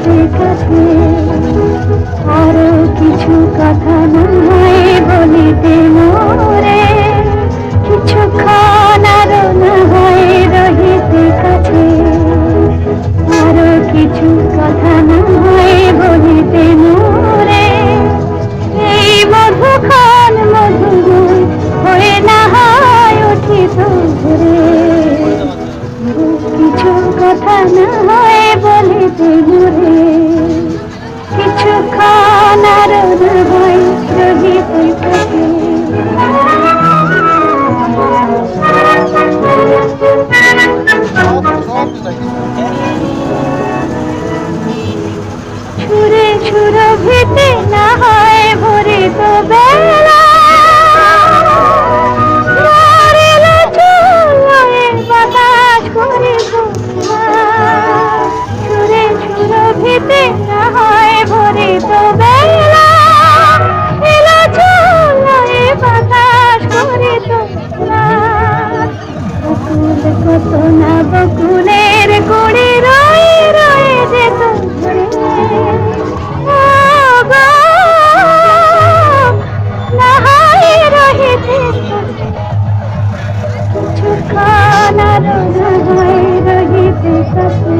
রহিতে কাছে আরো কিছু কথা না হয় বলিতে মোরে কিছুক্ষণ আরো না হয় রহিতে কাছে আরো কিছু কথা না হয় বলিতে মোরে এই মধুক্ষণ মধুময় হয়ে না হয় উঠিত ঘুরে কিছু কথা না হয় বলিতে মোরে কিছুক্ষণ আরো না হয় রহিতে কাছে ছুরে ছুরভিতে না হয় ভরে তো বেলা বাতাস করে ছুরে ছুরভিতে না হয় ভরে তো বেলা এলা চলে বাতাস করে তো বকুল কত না বকুলের কুড়ি রয়ে রয়ে যেত কিছুক্ষণ আরো না হয় রহিতে কাছে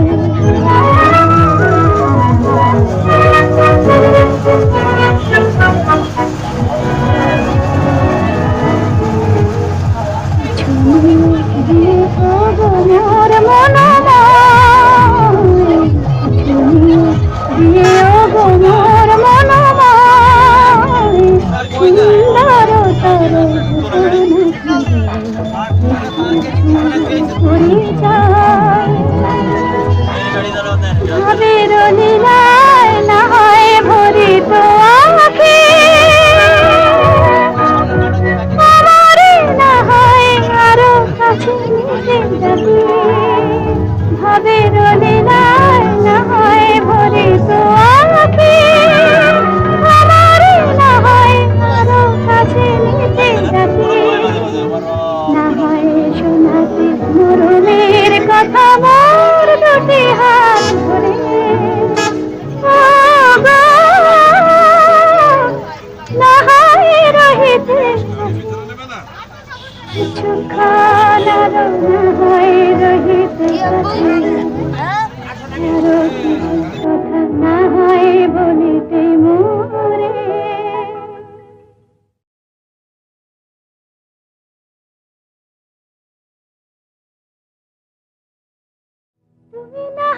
মোর মনময় দিয়ে গো মোর মনময় সুন্দর তর ভাবের লীলায় না হয় ভরিত আঁখি আমারে না হয় আরো কাছে নিতে যাবি ভাবের লীলায় না হয় ভরিত আঁখি আমারে না হয় আরো কাছে নিতে যাবি না হয় শোনাতে মরণের কথা মোর দুটি হাত ধরে না হয় রহিতে কিছুক্ষণ আরো না হয় রহিতে কাছে আরো কিছু কথা না হয় বলিতে মোরে তুমি না